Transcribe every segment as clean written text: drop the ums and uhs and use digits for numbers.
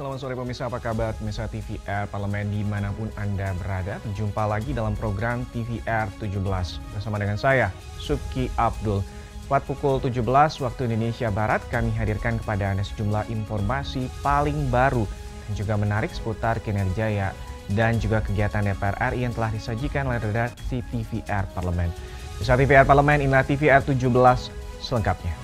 Selamat sore pemirsa, apa kabar pemirsa TVR Parlemen dimanapun Anda berada. Jumpa lagi dalam program TVR 17 bersama dengan saya, Suki Abdul. Tepat pukul 17 waktu Indonesia Barat, kami hadirkan kepada Anda sejumlah informasi paling baru dan juga menarik seputar kinerja dan juga kegiatan DPR RI yang telah disajikan oleh redaksi TVR Parlemen. Pemirsa TVR Parlemen, inilah TVR 17 selengkapnya.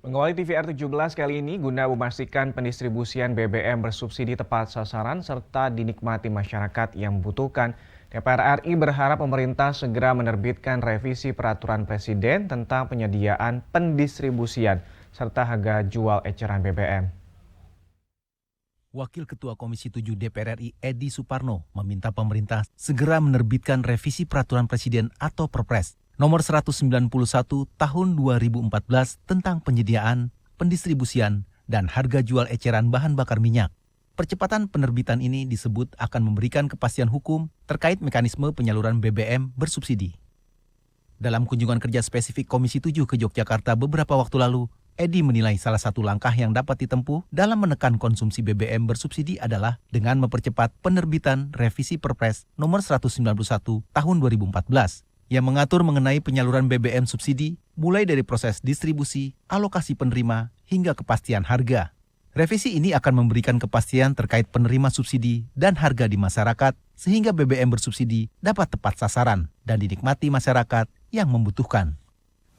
Mengawali TVR 17 kali ini guna memastikan pendistribusian BBM bersubsidi tepat sasaran serta dinikmati masyarakat yang membutuhkan, DPR RI berharap pemerintah segera menerbitkan revisi peraturan Presiden tentang penyediaan pendistribusian serta harga jual eceran BBM. Wakil Ketua Komisi 7 DPR RI Edi Suparno meminta pemerintah segera menerbitkan revisi peraturan Presiden atau Perpres Nomor 191 Tahun 2014 tentang penyediaan, pendistribusian, dan harga jual eceran bahan bakar minyak. Percepatan penerbitan ini disebut akan memberikan kepastian hukum terkait mekanisme penyaluran BBM bersubsidi. Dalam kunjungan kerja spesifik Komisi 7 ke Yogyakarta beberapa waktu lalu, Edi menilai salah satu langkah yang dapat ditempuh dalam menekan konsumsi BBM bersubsidi adalah dengan mempercepat penerbitan revisi Perpres Nomor 191 Tahun 2014. Yang mengatur mengenai penyaluran BBM subsidi mulai dari proses distribusi, alokasi penerima, hingga kepastian harga. Revisi ini akan memberikan kepastian terkait penerima subsidi dan harga di masyarakat sehingga BBM bersubsidi dapat tepat sasaran dan dinikmati masyarakat yang membutuhkan.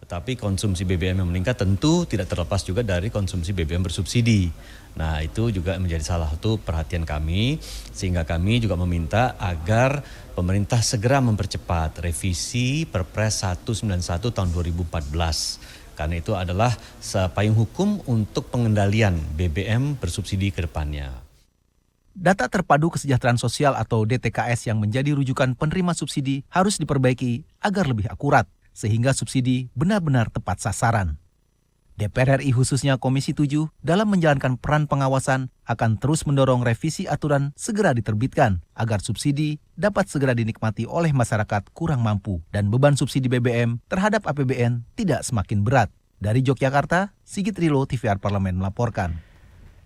Tetapi konsumsi BBM yang meningkat tentu tidak terlepas juga dari konsumsi BBM bersubsidi. Nah, itu juga menjadi salah satu perhatian kami, sehingga kami juga meminta agar pemerintah segera mempercepat revisi Perpres 191 tahun 2014. Karena itu adalah payung hukum untuk pengendalian BBM bersubsidi ke depannya. Data terpadu kesejahteraan sosial atau DTKS yang menjadi rujukan penerima subsidi harus diperbaiki agar lebih akurat, sehingga subsidi benar-benar tepat sasaran. DPR RI khususnya Komisi 7 dalam menjalankan peran pengawasan akan terus mendorong revisi aturan segera diterbitkan agar subsidi dapat segera dinikmati oleh masyarakat kurang mampu dan beban subsidi BBM terhadap APBN tidak semakin berat. Dari Yogyakarta, Sigit Rilo, TVR Parlemen melaporkan.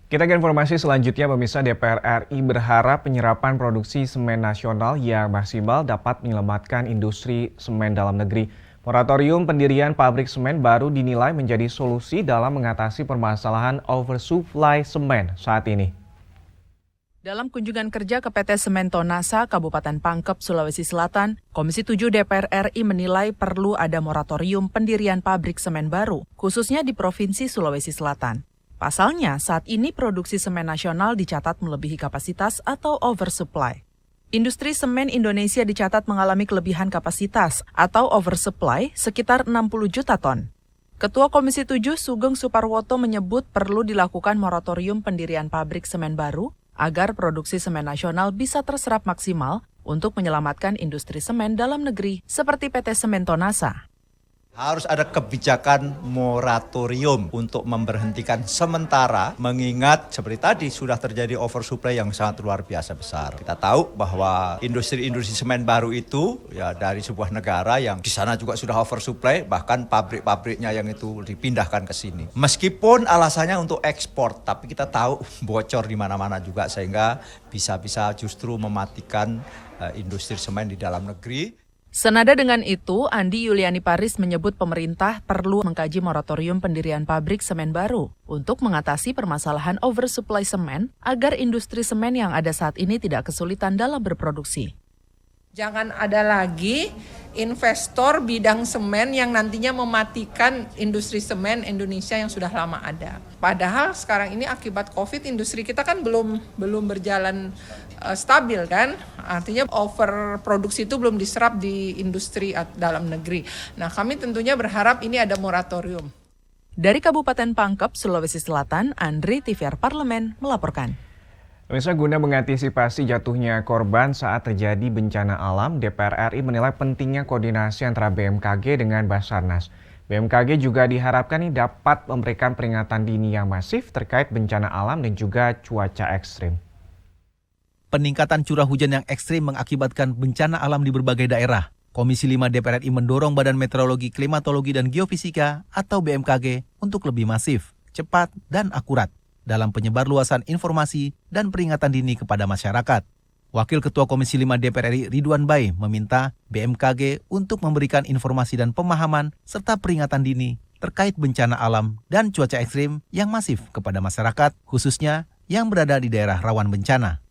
Kita ke informasi selanjutnya, pemirsa. DPR RI berharap penyerapan produksi semen nasional yang maksimal dapat menyelamatkan industri semen dalam negeri. Moratorium pendirian pabrik semen baru dinilai menjadi solusi dalam mengatasi permasalahan oversupply semen saat ini. Dalam kunjungan kerja ke PT Semen Tonasa, Kabupaten Pangkep, Sulawesi Selatan, Komisi 7 DPR RI menilai perlu ada moratorium pendirian pabrik semen baru, khususnya di Provinsi Sulawesi Selatan. Pasalnya, saat ini produksi semen nasional dicatat melebihi kapasitas atau oversupply. Industri semen Indonesia dicatat mengalami kelebihan kapasitas atau oversupply sekitar 60 juta ton. Ketua Komisi 7 Sugeng Suparwoto menyebut perlu dilakukan moratorium pendirian pabrik semen baru agar produksi semen nasional bisa terserap maksimal untuk menyelamatkan industri semen dalam negeri seperti PT Semen Tonasa. Harus ada kebijakan moratorium untuk memberhentikan sementara, mengingat seperti tadi sudah terjadi oversupply yang sangat luar biasa besar. Kita tahu bahwa industri-industri semen baru itu ya dari sebuah negara yang di sana juga sudah oversupply, bahkan pabrik-pabriknya yang itu dipindahkan ke sini. Meskipun alasannya untuk ekspor, tapi kita tahu bocor di mana-mana juga sehingga bisa-bisa justru mematikan industri semen di dalam negeri. Senada dengan itu, Andi Yuliani Paris menyebut pemerintah perlu mengkaji moratorium pendirian pabrik semen baru untuk mengatasi permasalahan oversupply semen agar industri semen yang ada saat ini tidak kesulitan dalam berproduksi. Jangan ada lagi investor bidang semen yang nantinya mematikan industri semen Indonesia yang sudah lama ada. Padahal sekarang ini akibat COVID industri kita kan belum berjalan stabil kan. Artinya overproduksi itu belum diserap di industri dalam negeri. Nah, kami tentunya berharap ini ada moratorium. Dari Kabupaten Pangkep, Sulawesi Selatan, Andri, TVR Parlemen melaporkan. Pemirsa, guna mengantisipasi jatuhnya korban saat terjadi bencana alam, DPR RI menilai pentingnya koordinasi antara BMKG dengan Basarnas. BMKG juga diharapkan dapat memberikan peringatan dini yang masif terkait bencana alam dan juga cuaca ekstrim. Peningkatan curah hujan yang ekstrim mengakibatkan bencana alam di berbagai daerah. Komisi 5 DPR RI mendorong Badan Meteorologi, Klimatologi, dan Geofisika atau BMKG untuk lebih masif, cepat, dan akurat dalam penyebarluasan informasi dan peringatan dini kepada masyarakat. Wakil Ketua Komisi 5 DPR RI Ridwan Bae meminta BMKG untuk memberikan informasi dan pemahaman serta peringatan dini terkait bencana alam dan cuaca ekstrim yang masif kepada masyarakat, khususnya yang berada di daerah rawan bencana.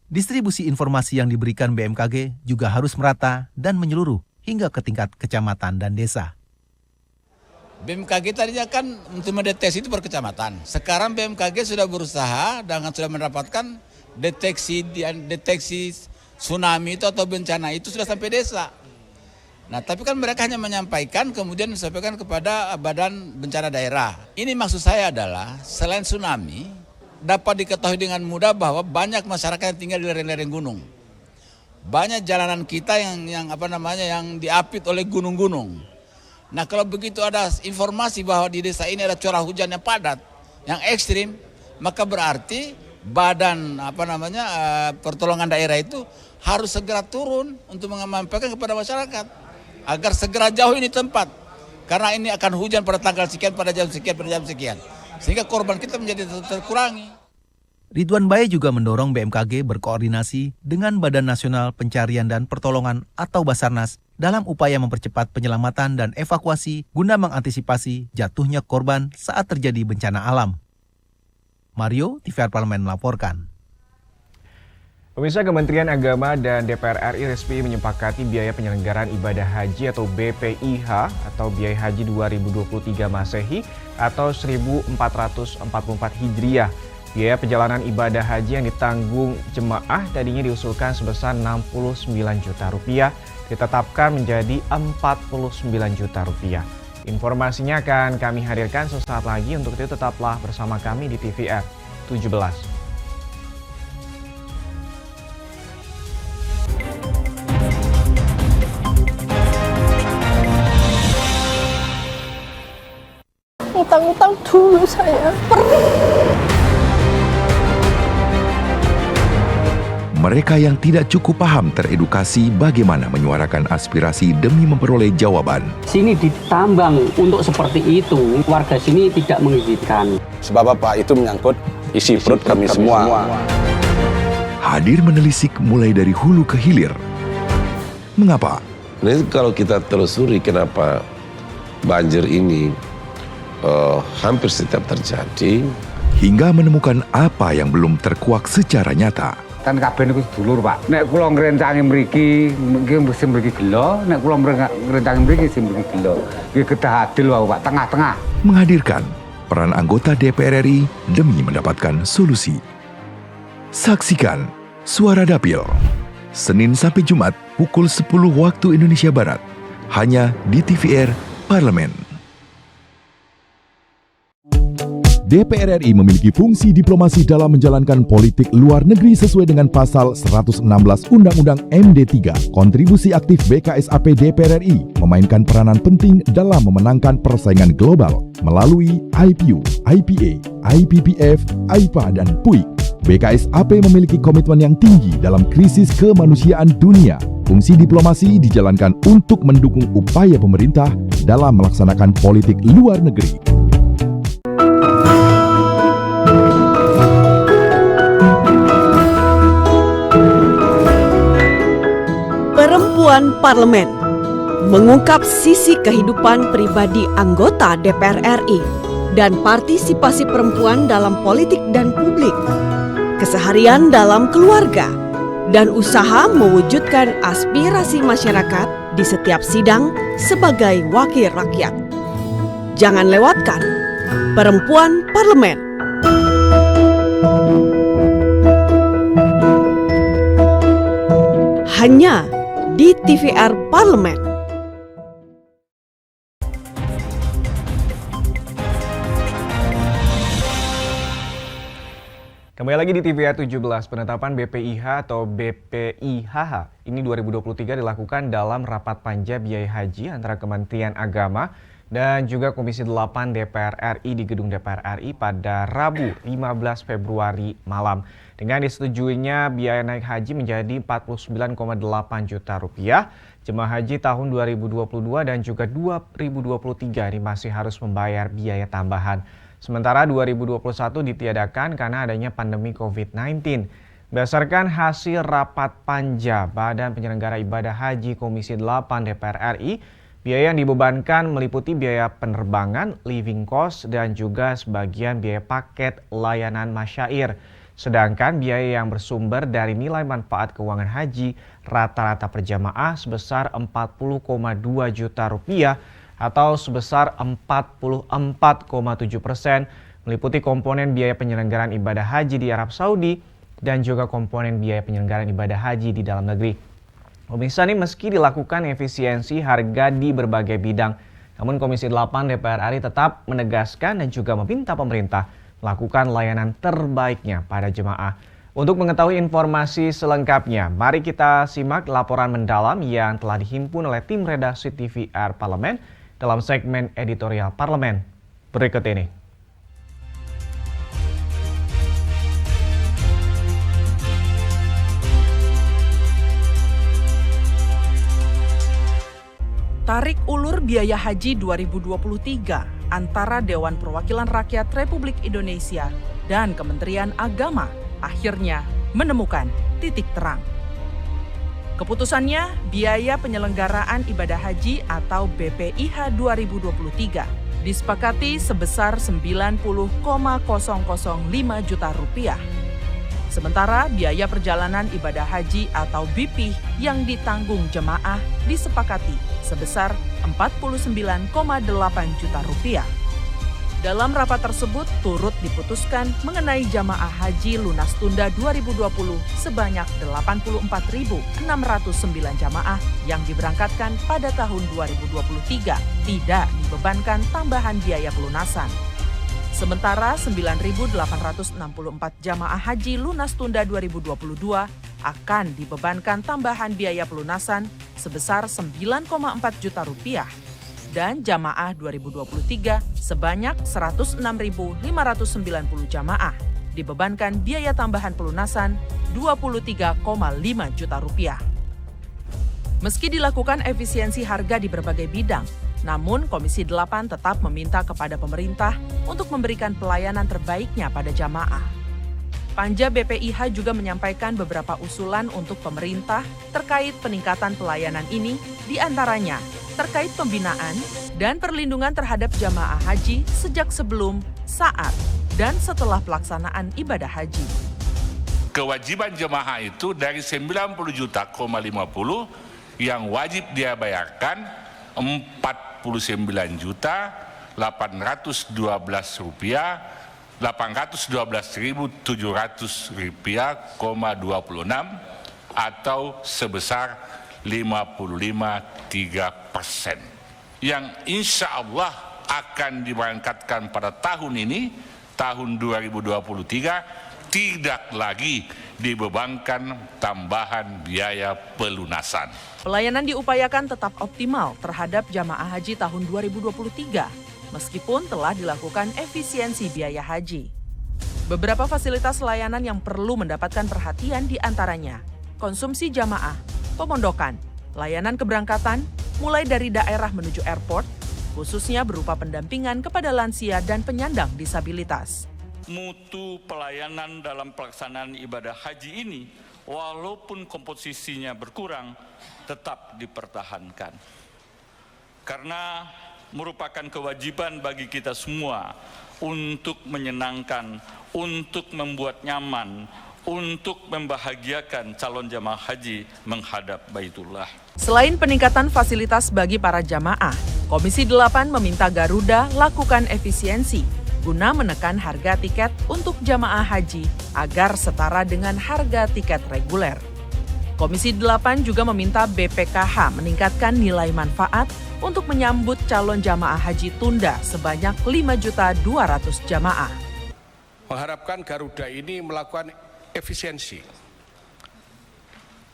Distribusi informasi yang diberikan BMKG juga harus merata dan menyeluruh hingga ke tingkat kecamatan dan desa. BMKG tadinya kan untuk mendeteksi itu per kecamatan. Sekarang BMKG sudah berusaha dengan sudah mendapatkan deteksi tsunami itu atau bencana itu sudah sampai desa. Nah, tapi kan mereka hanya menyampaikan kemudian disampaikan kepada Badan Bencana Daerah. Ini maksud saya adalah selain tsunami dapat diketahui dengan mudah bahwa banyak masyarakat yang tinggal di lereng-lereng gunung. Banyak jalanan kita yang diapit oleh gunung-gunung. Nah, kalau begitu ada informasi bahwa di desa ini ada curah hujan yang padat, yang ekstrim, maka berarti Badan Pertolongan Daerah itu harus segera turun untuk menyampaikan kepada masyarakat agar segera jauh ini tempat. Karena ini akan hujan pada tanggal sekian, pada jam sekian, pada jam sekian. Sehingga korban kita menjadi terkurangi. Ridwan Bae juga mendorong BMKG berkoordinasi dengan Badan Nasional Pencarian dan Pertolongan atau Basarnas dalam upaya mempercepat penyelamatan dan evakuasi guna mengantisipasi jatuhnya korban saat terjadi bencana alam. Mario, TVR Parlemen melaporkan. Pemirsa, Kementerian Agama dan DPR RI resmi menyepakati biaya penyelenggaraan ibadah haji atau BPIH atau biaya haji 2023 Masehi atau 1444 Hijriah. Biaya perjalanan ibadah haji yang ditanggung jemaah tadinya diusulkan sebesar 69 juta rupiah, ditetapkan menjadi 49 juta rupiah. Informasinya akan kami hadirkan sesaat lagi, untuk itu tetaplah bersama kami di TVR 17. Utang-utang dulu saya. Mereka yang tidak cukup paham teredukasi bagaimana menyuarakan aspirasi demi memperoleh jawaban. Sini ditambang untuk seperti itu, warga sini tidak mengizinkan. Sebab apa? Itu menyangkut isi perut kami semua. Hadir menelisik mulai dari hulu ke hilir. Mengapa? Nah, kalau kita telusuri kenapa banjir ini hampir setiap terjadi, hingga menemukan apa yang belum terkuak secara nyata. Kan kabeh niku sedulur, Pak. Nek kula ngrencangi mriki, mesti mriki gelo, nek kula ngrencangi mriki sing mriki gelo. Iki kedah adil wae, Pak, tengah-tengah. Menghadirkan peran anggota DPR RI demi mendapatkan solusi. Saksikan Suara Dapil Senin sampai Jumat pukul 10 waktu Indonesia Barat, hanya di TVR Parlemen. DPR RI memiliki fungsi diplomasi dalam menjalankan politik luar negeri sesuai dengan pasal 116 Undang-Undang MD3. Kontribusi aktif BKSAP DPR RI memainkan peranan penting dalam memenangkan persaingan global melalui IPU, IPA, IPPF, IPA, dan PUIK. BKSAP memiliki komitmen yang tinggi dalam krisis kemanusiaan dunia. Fungsi diplomasi dijalankan untuk mendukung upaya pemerintah dalam melaksanakan politik luar negeri. Perempuan Parlemen mengungkap sisi kehidupan pribadi anggota DPR RI dan partisipasi perempuan dalam politik dan publik, keseharian dalam keluarga, dan usaha mewujudkan aspirasi masyarakat di setiap sidang sebagai wakil rakyat. Jangan lewatkan Perempuan Parlemen. Hanya di TVR Parlemen. Kembali lagi di TVR 17, penetapan BPIH atau BPIHH ini 2023 dilakukan dalam rapat panja biaya haji antara Kementerian Agama dan juga Komisi 8 DPR RI di Gedung DPR RI pada Rabu 15 Februari malam. Dengan disetujuinya biaya naik haji menjadi 49,8 juta rupiah, jemaah haji tahun 2022 dan juga 2023 ini masih harus membayar biaya tambahan. Sementara 2021 ditiadakan karena adanya pandemi COVID-19. Berdasarkan hasil rapat panja Badan Penyelenggara Ibadah Haji Komisi 8 DPR RI, biaya yang dibebankan meliputi biaya penerbangan, living cost, dan juga sebagian biaya paket layanan masyair. Sedangkan biaya yang bersumber dari nilai manfaat keuangan haji rata-rata per jamaah sebesar 40,2 juta rupiah atau sebesar 44,7%, meliputi komponen biaya penyelenggaraan ibadah haji di Arab Saudi dan juga komponen biaya penyelenggaraan ibadah haji di dalam negeri. Pemirsa, ini meski dilakukan efisiensi harga di berbagai bidang, namun Komisi 8 DPR RI tetap menegaskan dan juga meminta pemerintah melakukan layanan terbaiknya pada jemaah. Untuk mengetahui informasi selengkapnya, mari kita simak laporan mendalam yang telah dihimpun oleh tim redaksi TVR Parlemen dalam segmen editorial Parlemen berikut ini. Tarik ulur biaya haji 2023 antara Dewan Perwakilan Rakyat Republik Indonesia dan Kementerian Agama akhirnya menemukan titik terang. Keputusannya, biaya penyelenggaraan ibadah haji atau BPIH 2023 disepakati sebesar 90,005 juta rupiah. Sementara biaya perjalanan ibadah haji atau BP yang ditanggung jemaah disepakati sebesar 49,8 juta rupiah. Dalam rapat tersebut turut diputuskan mengenai jamaah haji lunas tunda 2020 sebanyak 84.609 jamaah yang diberangkatkan pada tahun 2023 tidak dibebankan tambahan biaya pelunasan. Sementara 9.864 jamaah haji lunas tunda 2022 akan dibebankan tambahan biaya pelunasan sebesar 9,4 juta rupiah dan jamaah 2023 sebanyak 106.590 jamaah dibebankan biaya tambahan pelunasan 23,5 juta rupiah. Meski dilakukan efisiensi harga di berbagai bidang, namun Komisi 8 tetap meminta kepada pemerintah untuk memberikan pelayanan terbaiknya pada jamaah. Panja BPIH juga menyampaikan beberapa usulan untuk pemerintah terkait peningkatan pelayanan ini, diantaranya terkait pembinaan dan perlindungan terhadap jamaah haji sejak sebelum, saat, dan setelah pelaksanaan ibadah haji. Kewajiban jemaah itu dari 90 juta, 50 yang wajib dia bayarkan 49 juta 812 rupiah 812.700 rupiah, 26 atau sebesar 55,3%. Yang insya Allah akan diberangkatkan pada tahun ini, tahun 2023, tidak lagi dibebankan tambahan biaya pelunasan. Pelayanan diupayakan tetap optimal terhadap jamaah haji tahun 2023. Meskipun telah dilakukan efisiensi biaya haji. Beberapa fasilitas layanan yang perlu mendapatkan perhatian diantaranya konsumsi jamaah, pemondokan, layanan keberangkatan, mulai dari daerah menuju airport, khususnya berupa pendampingan kepada lansia dan penyandang disabilitas. Mutu pelayanan dalam pelaksanaan ibadah haji ini, walaupun komposisinya berkurang, tetap dipertahankan. Karena merupakan kewajiban bagi kita semua untuk menyenangkan, untuk membuat nyaman, untuk membahagiakan calon jamaah haji menghadap Baitullah. Selain peningkatan fasilitas bagi para jamaah, Komisi 8 meminta Garuda lakukan efisiensi guna menekan harga tiket untuk jamaah haji agar setara dengan harga tiket reguler. Komisi 8 juga meminta BPKH meningkatkan nilai manfaat untuk menyambut calon jamaah haji tunda sebanyak 5.200.000 jamaah. Mengharapkan Garuda ini melakukan efisiensi.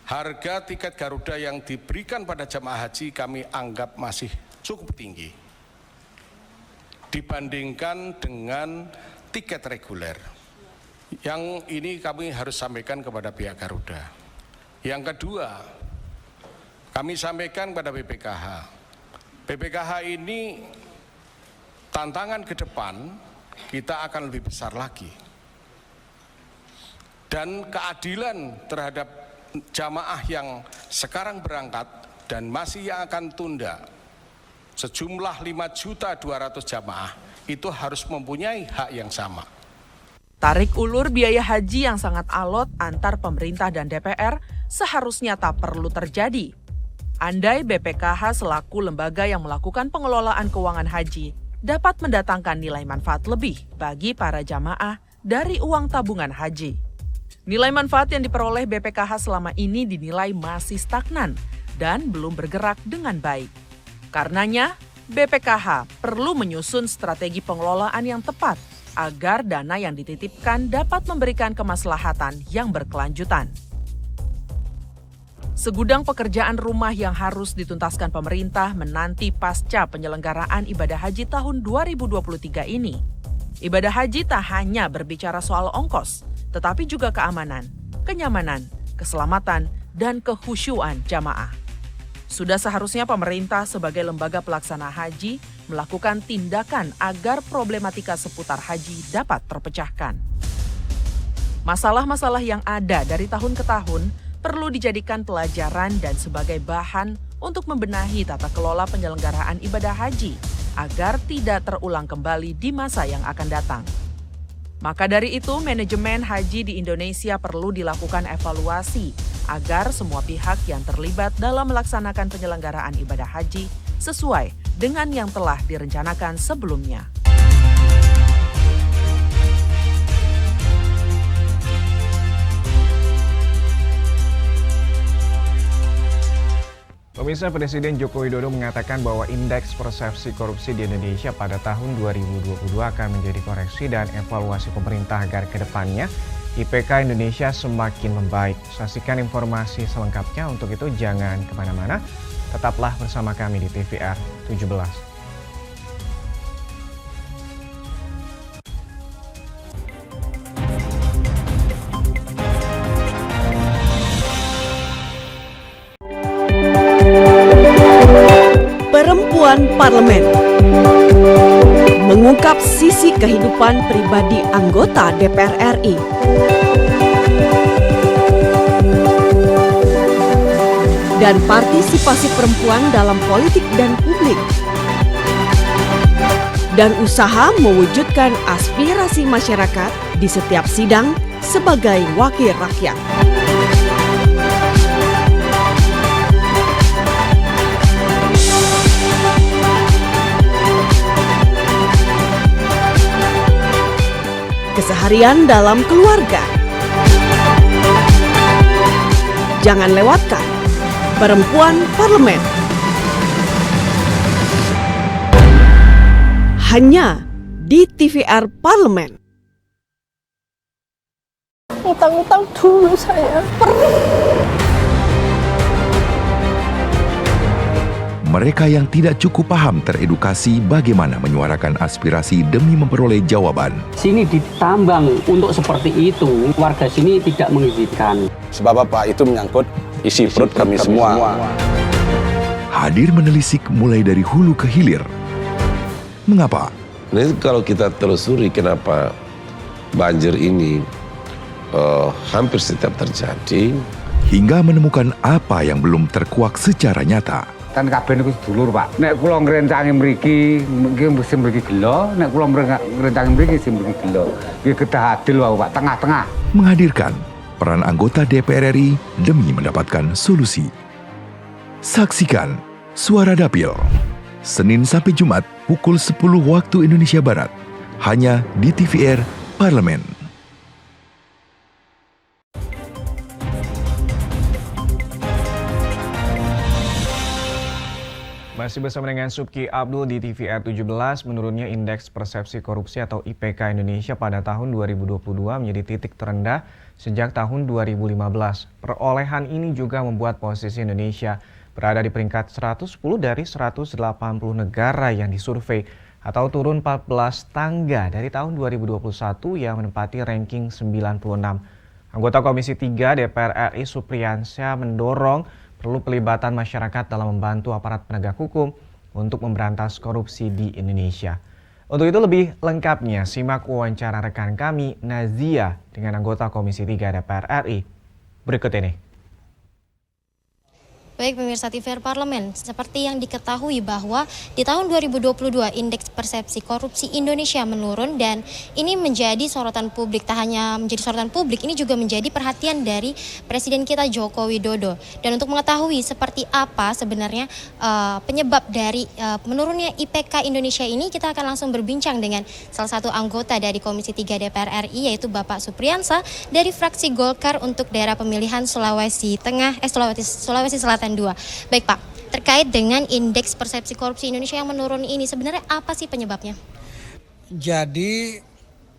Harga tiket Garuda yang diberikan pada jamaah haji kami anggap masih cukup tinggi. dibandingkan dengan tiket reguler. Yang ini kami harus sampaikan kepada pihak Garuda. Yang kedua, kami sampaikan kepada BPKH. BPKH ini tantangan ke depan kita akan lebih besar lagi. Dan keadilan terhadap jamaah yang sekarang berangkat dan masih yang akan tunda sejumlah 5.200.000 jamaah itu harus mempunyai hak yang sama. Tarik ulur biaya haji yang sangat alot antar pemerintah dan DPR seharusnya tak perlu terjadi. Andai BPKH selaku lembaga yang melakukan pengelolaan keuangan haji dapat mendatangkan nilai manfaat lebih bagi para jamaah dari uang tabungan haji. Nilai manfaat yang diperoleh BPKH selama ini dinilai masih stagnan dan belum bergerak dengan baik. Karenanya, BPKH perlu menyusun strategi pengelolaan yang tepat agar dana yang dititipkan dapat memberikan kemaslahatan yang berkelanjutan. Segudang pekerjaan rumah yang harus dituntaskan pemerintah menanti pasca penyelenggaraan ibadah haji tahun 2023 ini. Ibadah haji tak hanya berbicara soal ongkos, tetapi juga keamanan, kenyamanan, keselamatan, dan kehusyuan jamaah. Sudah seharusnya pemerintah sebagai lembaga pelaksana haji melakukan tindakan agar problematika seputar haji dapat terpecahkan. Masalah-masalah yang ada dari tahun ke tahun perlu dijadikan pelajaran dan sebagai bahan untuk membenahi tata kelola penyelenggaraan ibadah haji agar tidak terulang kembali di masa yang akan datang. Maka dari itu, manajemen haji di Indonesia perlu dilakukan evaluasi agar semua pihak yang terlibat dalam melaksanakan penyelenggaraan ibadah haji sesuai dengan yang telah direncanakan sebelumnya. Pemirsa, Presiden Joko Widodo mengatakan bahwa indeks persepsi korupsi di Indonesia pada tahun 2022 akan menjadi koreksi dan evaluasi pemerintah agar ke depannya IPK Indonesia semakin membaik. Saksikan informasi selengkapnya, untuk itu jangan kemana-mana, tetaplah bersama kami di TVR 17. Perempuan Parlemen mengungkap sisi kehidupan pribadi anggota DPR RI. Dan partisipasi perempuan dalam politik dan publik. Dan usaha mewujudkan aspirasi masyarakat di setiap sidang sebagai wakil rakyat. Keseharian dalam keluarga. Jangan lewatkan Perempuan Parlemen. Hanya di TVR Parlemen. Utang-utang dulu saya, perih. Mereka yang tidak cukup paham teredukasi bagaimana menyuarakan aspirasi demi memperoleh jawaban. Sini ditambang untuk seperti itu, warga sini tidak mengizinkan. Sebab apa? Itu menyangkut isi perut kami semua. Hadir menelisik mulai dari hulu ke hilir. Mengapa? Nah, kalau kita telusuri kenapa banjir ini hampir setiap terjadi, hingga menemukan apa yang belum terkuak secara nyata. Kan kabeh niku sedulur, Pak. Nek kula ngrencangi mriki, nggih mesti mriki gelo, nek kula ngrencangi mriki sing mriki gelo. Nggih kedah adil wae, Pak, tengah-tengah. Menghadirkan peran anggota DPR RI demi mendapatkan solusi. Saksikan Suara Dapil, Senin sampai Jumat pukul 10 waktu Indonesia Barat, hanya di TVR Parlemen. Masih bersama dengan Subki Abdul di TVR 17, menurunnya indeks persepsi korupsi atau IPK Indonesia pada tahun 2022 menjadi titik terendah sejak tahun 2015. Perolehan ini juga membuat posisi Indonesia berada di peringkat 110 dari 180 negara yang disurvei. atau turun 14 tangga dari tahun 2021 yang menempati ranking 96. Anggota Komisi 3 DPR RI Supriyansyah mendorong perlu pelibatan masyarakat dalam membantu aparat penegak hukum untuk memberantas korupsi di Indonesia. Untuk itu lebih lengkapnya, simak wawancara rekan kami Nazia dengan anggota Komisi 3 DPR RI. Berikut ini. Baik pemirsa TVR Parlemen, seperti yang diketahui bahwa di tahun 2022 indeks persepsi korupsi Indonesia menurun dan ini menjadi sorotan publik. Tak hanya menjadi sorotan publik, ini juga menjadi perhatian dari Presiden kita Joko Widodo. Dan untuk mengetahui seperti apa sebenarnya penyebab dari menurunnya IPK Indonesia ini, kita akan langsung berbincang dengan salah satu anggota dari Komisi 3 DPR RI, yaitu Bapak Supriyansyah dari fraksi Golkar untuk daerah pemilihan Sulawesi Selatan 2. Baik Pak, terkait dengan indeks persepsi korupsi Indonesia yang menurun ini, sebenarnya apa sih penyebabnya? Jadi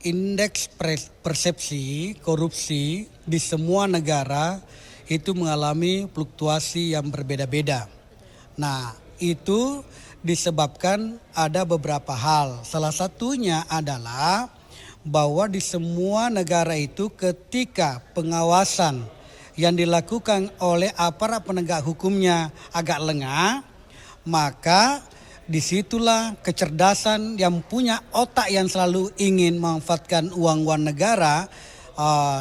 indeks persepsi korupsi di semua negara itu mengalami fluktuasi yang berbeda-beda. Nah, itu disebabkan ada beberapa hal. Salah satunya adalah bahwa di semua negara itu ketika pengawasan yang dilakukan oleh aparat penegak hukumnya agak lengah, maka disitulah kecerdasan yang punya otak yang selalu ingin memanfaatkan uang negara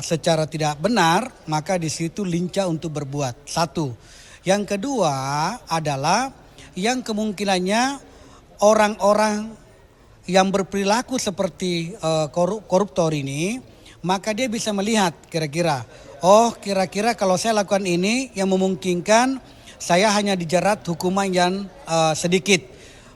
secara tidak benar, maka disitu lincah untuk berbuat. Satu. Yang kedua adalah yang kemungkinannya orang-orang yang berperilaku seperti koruptor ini, maka dia bisa melihat kira-kira kalau saya lakukan ini yang memungkinkan saya hanya dijerat hukuman yang sedikit,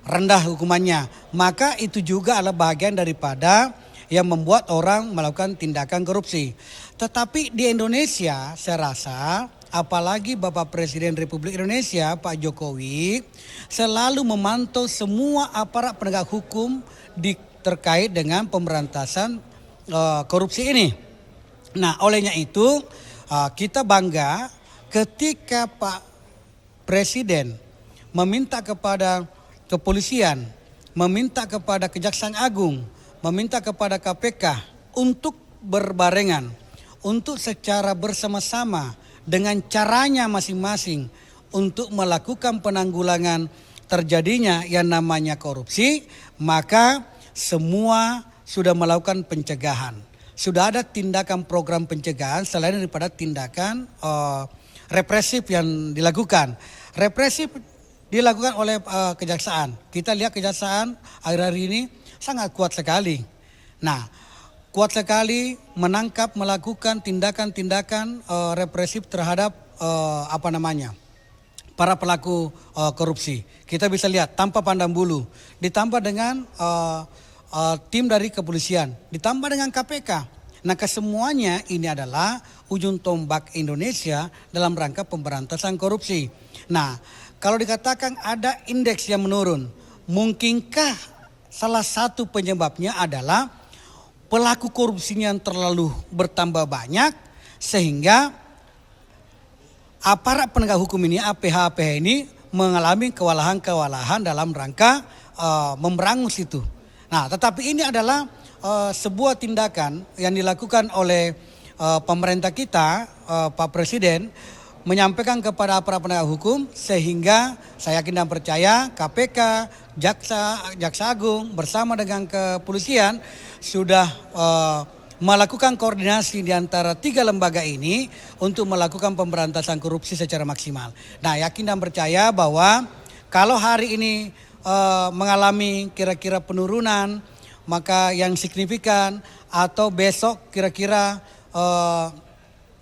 rendah hukumannya. Maka itu juga adalah bagian daripada yang membuat orang melakukan tindakan korupsi. Tetapi di Indonesia saya rasa, apalagi Bapak Presiden Republik Indonesia Pak Jokowi selalu memantau semua aparat penegak hukum terkait dengan pemberantasan korupsi ini. Nah, olehnya itu kita bangga ketika Pak Presiden meminta kepada kepolisian, meminta kepada Kejaksaan Agung, meminta kepada KPK untuk berbarengan, untuk secara bersama-sama dengan caranya masing-masing untuk melakukan penanggulangan terjadinya yang namanya korupsi, maka semua sudah melakukan pencegahan. Sudah ada tindakan program pencegahan selain daripada tindakan represif yang dilakukan. Represif dilakukan oleh kejaksaan. Kita lihat kejaksaan akhir-akhir ini sangat kuat sekali. Nah, kuat sekali menangkap, melakukan tindakan-tindakan represif terhadap para pelaku korupsi. Kita bisa lihat tanpa pandang bulu, ditambah dengan tim dari kepolisian, ditambah dengan KPK. Nah, kesemuanya ini adalah ujung tombak Indonesia dalam rangka pemberantasan korupsi. Nah, kalau dikatakan ada indeks yang menurun, mungkinkah salah satu penyebabnya adalah pelaku korupsinya yang terlalu bertambah banyak sehingga aparat penegak hukum ini, APH ini mengalami kewalahan-kewalahan dalam rangka memberangus itu. Nah, tetapi ini adalah sebuah tindakan yang dilakukan oleh pemerintah kita, Pak Presiden, menyampaikan kepada aparat penegak hukum sehingga saya yakin dan percaya KPK, Jaksa Agung bersama dengan kepolisian sudah melakukan koordinasi di antara tiga lembaga ini untuk melakukan pemberantasan korupsi secara maksimal. Nah, yakin dan percaya bahwa kalau hari ini mengalami kira-kira penurunan, maka yang signifikan atau besok kira-kira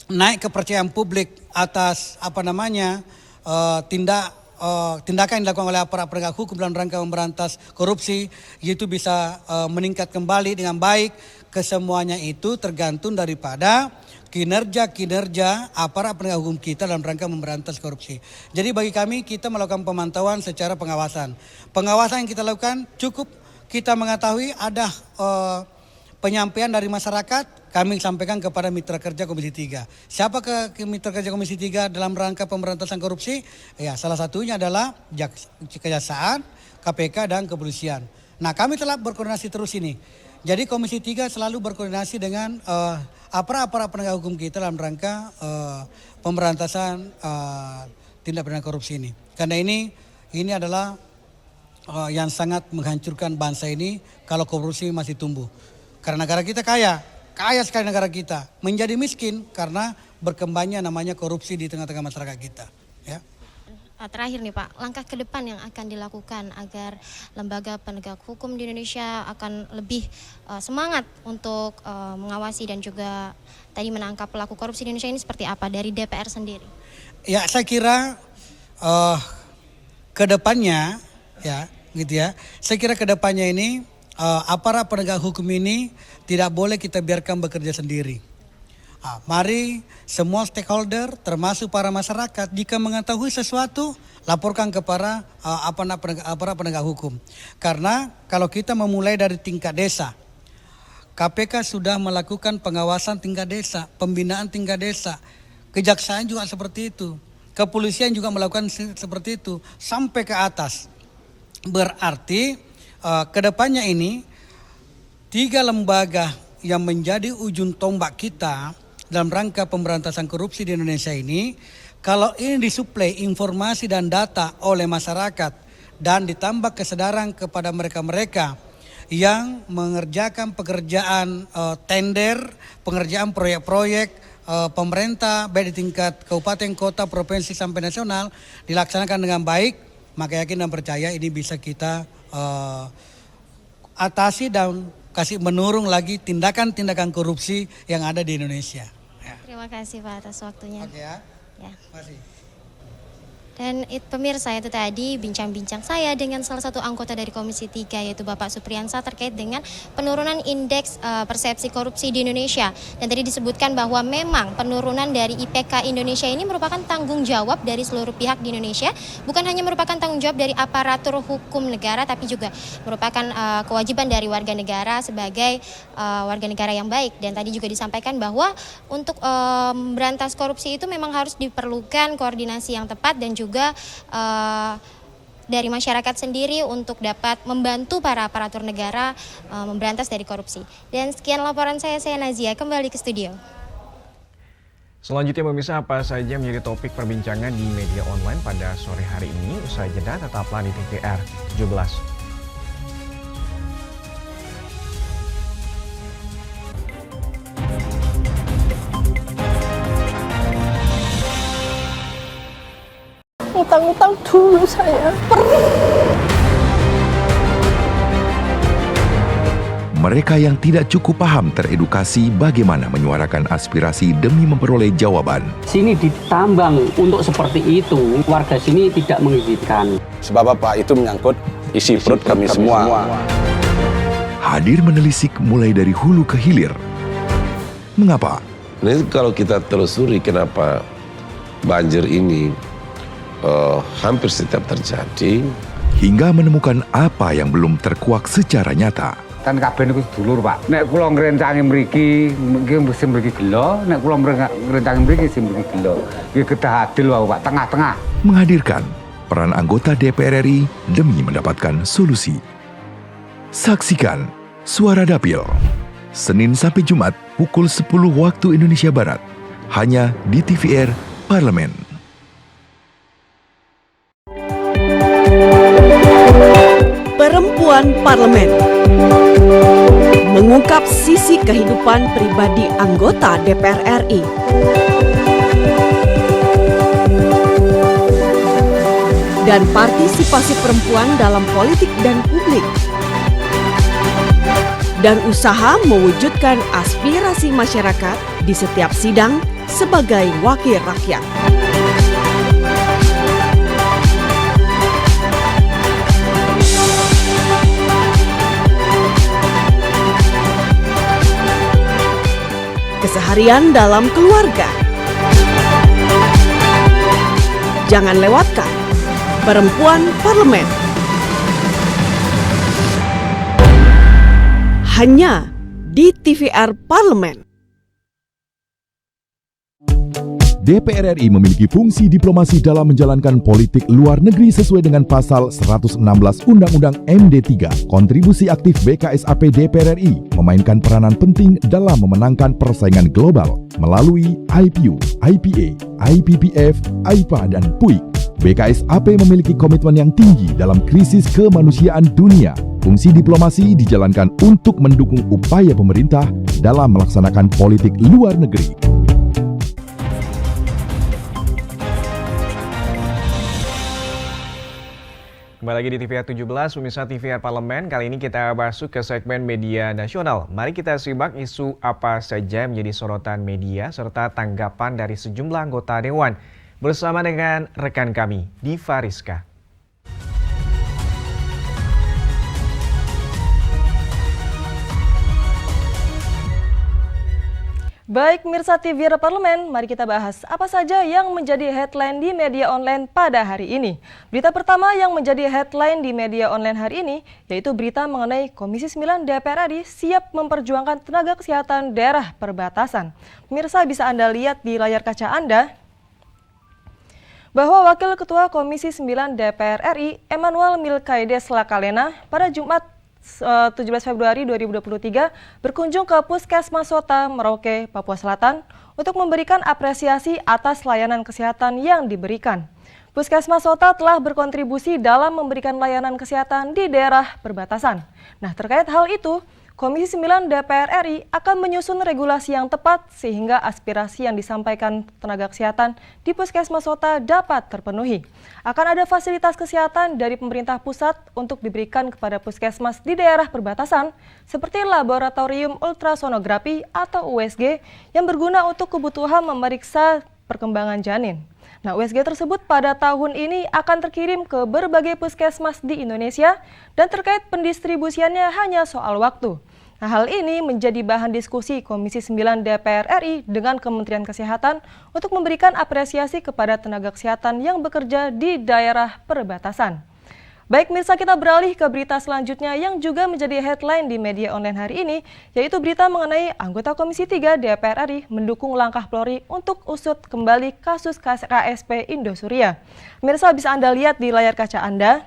naik kepercayaan publik atas tindakan yang dilakukan oleh aparat penegak hukum dalam rangka memberantas korupsi, itu bisa meningkat kembali dengan baik. Kesemuanya itu tergantung daripada kinerja aparat penegak hukum kita dalam rangka memberantas korupsi. Jadi bagi kami, kita melakukan pemantauan secara pengawasan. Pengawasan yang kita lakukan cukup kita mengetahui ada penyampaian dari masyarakat, kami sampaikan kepada mitra kerja Komisi 3. Siapa ke mitra kerja Komisi 3 dalam rangka pemberantasan korupsi? Ya, salah satunya adalah Kejaksaan, KPK dan Kepolisian. Nah, kami telah berkoordinasi terus ini. Jadi Komisi 3 selalu berkoordinasi dengan aparat penegak hukum kita dalam rangka pemberantasan tindak pidana korupsi ini. Karena ini adalah yang sangat menghancurkan bangsa ini kalau korupsi masih tumbuh. Karena negara kita kaya sekali negara kita. Menjadi miskin karena berkembangnya namanya korupsi di tengah-tengah masyarakat kita. Ya. Terakhir nih Pak, langkah ke depan yang akan dilakukan agar lembaga penegak hukum di Indonesia akan lebih semangat untuk mengawasi dan juga tadi menangkap pelaku korupsi di Indonesia ini seperti apa dari DPR sendiri? Ya, saya kira ke depannya ya, gitu ya. Saya kira ke depannya ini aparat penegak hukum ini tidak boleh kita biarkan bekerja sendiri. Mari semua stakeholder termasuk para masyarakat jika mengetahui sesuatu laporkan kepada aparat penegak hukum. Karena kalau kita memulai dari tingkat desa, KPK sudah melakukan pengawasan tingkat desa, pembinaan tingkat desa, kejaksaan juga seperti itu, kepolisian juga melakukan seperti itu sampai ke atas. Berarti kedepannya ini 3 lembaga yang menjadi ujung tombak kita dalam rangka pemberantasan korupsi di Indonesia ini, kalau ini disuplai informasi dan data oleh masyarakat dan ditambah kesadaran kepada mereka-mereka yang mengerjakan pekerjaan tender, pengerjaan proyek-proyek pemerintah baik di tingkat kabupaten, kota, provinsi sampai nasional dilaksanakan dengan baik, maka yakin dan percaya ini bisa kita atasi dan kasih menurun lagi tindakan-tindakan korupsi yang ada di Indonesia. Terima kasih Pak atas waktunya. Oke ya. Ya. Makasih. Dan pemirsa, itu tadi bincang-bincang saya dengan salah satu anggota dari Komisi 3 yaitu Bapak Supriyansa terkait dengan penurunan indeks persepsi korupsi di Indonesia. Dan tadi disebutkan bahwa memang penurunan dari IPK Indonesia ini merupakan tanggung jawab dari seluruh pihak di Indonesia. Bukan hanya merupakan tanggung jawab dari aparatur hukum negara, tapi juga merupakan kewajiban dari warga negara sebagai warga negara yang baik. Dan tadi juga disampaikan bahwa untuk memberantas korupsi itu memang harus diperlukan koordinasi yang tepat dan juga dari masyarakat sendiri untuk dapat membantu para aparatur negara memberantas dari korupsi. Dan sekian laporan saya Nazia, kembali ke studio. Selanjutnya pemirsa, apa saja menjadi topik perbincangan di media online pada sore hari ini? Usai jeda, tetaplah di TVR 17. Utang-utang dulu saya. Mereka yang tidak cukup paham teredukasi bagaimana menyuarakan aspirasi demi memperoleh jawaban. Sini ditambang untuk seperti itu, warga sini tidak mengizinkan. Sebab apa? Itu menyangkut isi perut kami semua. Hadir menelisik mulai dari hulu ke hilir. Mengapa? Ini kalau kita telusuri kenapa banjir ini hampir setiap terjadi, hingga menemukan apa yang belum terkuak secara nyata. Kan kabeh niku sedulur, Pak. Nek kula ngrencangi mriki, mesti mriki gelo, nek kula ngrencangi mriki sing mriki gelo. Iki kedah adil wae, Pak, tengah-tengah. Menghadirkan peran anggota DPR RI demi mendapatkan solusi. Saksikan Suara Dapil, Senin sampai Jumat pukul 10 waktu Indonesia Barat, hanya di TVR Parlemen. Perempuan Parlemen mengungkap sisi kehidupan pribadi anggota DPR RI. Dan partisipasi perempuan dalam politik dan publik. Dan usaha mewujudkan aspirasi masyarakat di setiap sidang sebagai wakil rakyat. Keseharian dalam keluarga. Jangan lewatkan Perempuan Parlemen. Hanya di TVR Parlemen. DPR RI memiliki fungsi diplomasi dalam menjalankan politik luar negeri sesuai dengan pasal 116 Undang-Undang MD3. Kontribusi aktif BKSAP DPR RI memainkan peranan penting dalam memenangkan persaingan global melalui IPU, IPA, IPPF, IPA, dan PUIK. BKSAP memiliki komitmen yang tinggi dalam krisis kemanusiaan dunia. Fungsi diplomasi dijalankan untuk mendukung upaya pemerintah dalam melaksanakan politik luar negeri. Kembali lagi di TVR 17, pemirsa TVR Parlemen. Kali ini kita masuk ke segmen media nasional. Mari kita simak isu apa saja yang menjadi sorotan media serta tanggapan dari sejumlah anggota Dewan. Bersama dengan rekan kami, Diva Rizka. Baik, mirsa TVR Parlemen, mari kita bahas apa saja yang menjadi headline di media online pada hari ini. Berita pertama yang menjadi headline di media online hari ini, yaitu berita mengenai Komisi 9 DPR RI siap memperjuangkan tenaga kesehatan daerah perbatasan. Pemirsa, bisa Anda lihat di layar kaca Anda bahwa Wakil Ketua Komisi 9 DPR RI, Emmanuel Milkaides Lakalena, pada Jumat 17 Februari 2023 berkunjung ke Puskesmas Sota, Merauke, Papua Selatan untuk memberikan apresiasi atas layanan kesehatan yang diberikan. Puskesmas Sota telah berkontribusi dalam memberikan layanan kesehatan di daerah perbatasan. Nah, terkait hal itu, Komisi 9 DPR RI akan menyusun regulasi yang tepat sehingga aspirasi yang disampaikan tenaga kesehatan di Puskesmas Sota dapat terpenuhi. Akan ada fasilitas kesehatan dari pemerintah pusat untuk diberikan kepada puskesmas di daerah perbatasan seperti laboratorium ultrasonografi atau USG yang berguna untuk kebutuhan memeriksa perkembangan janin. Nah, USG tersebut pada tahun ini akan terkirim ke berbagai puskesmas di Indonesia dan terkait pendistribusiannya hanya soal waktu. Nah, hal ini menjadi bahan diskusi Komisi 9 DPR RI dengan Kementerian Kesehatan untuk memberikan apresiasi kepada tenaga kesehatan yang bekerja di daerah perbatasan. Baik, mirsa, kita beralih ke berita selanjutnya yang juga menjadi headline di media online hari ini, yaitu berita mengenai anggota Komisi 3 DPR RI mendukung langkah Polri untuk usut kembali kasus KSP Indosuria. Mirsa, bisa Anda lihat di layar kaca Anda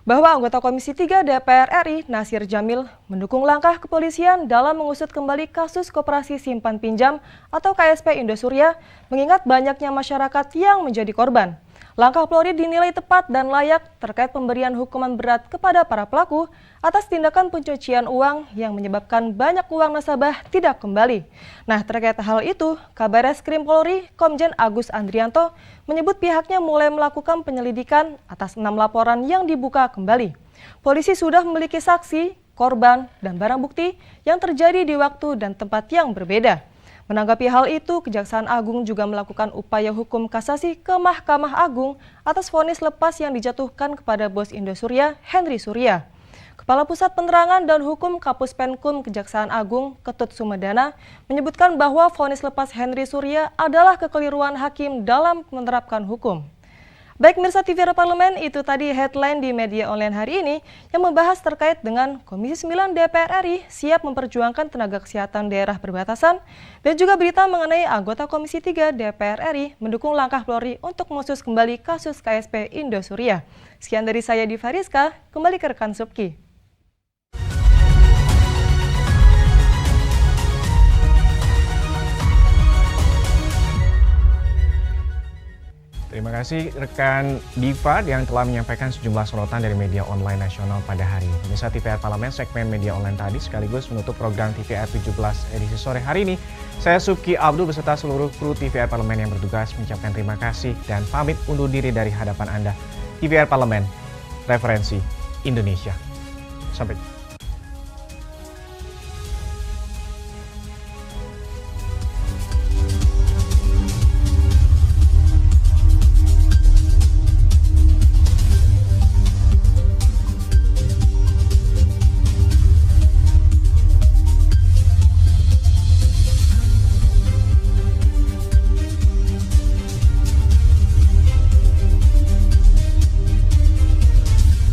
bahwa anggota Komisi 3 DPR RI, Nasir Jamil, mendukung langkah kepolisian dalam mengusut kembali kasus koperasi simpan pinjam atau KSP Indosuria, mengingat banyaknya masyarakat yang menjadi korban. Langkah Polri dinilai tepat dan layak terkait pemberian hukuman berat kepada para pelaku atas tindakan pencucian uang yang menyebabkan banyak uang nasabah tidak kembali. Nah, terkait hal itu, Kabareskrim Polri, Komjen Agus Andrianto, menyebut pihaknya mulai melakukan penyelidikan atas 6 laporan yang dibuka kembali. Polisi sudah memiliki saksi, korban, dan barang bukti yang terjadi di waktu dan tempat yang berbeda. Menanggapi hal itu, Kejaksaan Agung juga melakukan upaya hukum kasasi ke Mahkamah Agung atas vonis lepas yang dijatuhkan kepada bos Indosuria, Henry Surya. Kepala Pusat Penerangan dan Hukum Kapus Penkum Kejaksaan Agung, Ketut Sumedana, menyebutkan bahwa vonis lepas Henry Surya adalah kekeliruan hakim dalam menerapkan hukum. Baik, mirsa TVR Parlemen, itu tadi headline di media online hari ini yang membahas terkait dengan Komisi 9 DPR RI siap memperjuangkan tenaga kesehatan daerah perbatasan dan juga berita mengenai anggota Komisi 3 DPR RI mendukung langkah Polri untuk mengusut kembali kasus KSP Indosuria. Sekian dari saya, Diva Rizka, kembali ke rekan Subki. Terima kasih rekan Diva yang telah menyampaikan sejumlah sorotan dari media online nasional pada hari ini. Pemirsa TVR Parlemen, segmen media online tadi sekaligus menutup program TVR 17 edisi sore hari ini. Saya Subki Abdul beserta seluruh kru TVR Parlemen yang bertugas mengucapkan terima kasih dan pamit undur diri dari hadapan Anda. TVR Parlemen, referensi Indonesia. Sampai jumpa.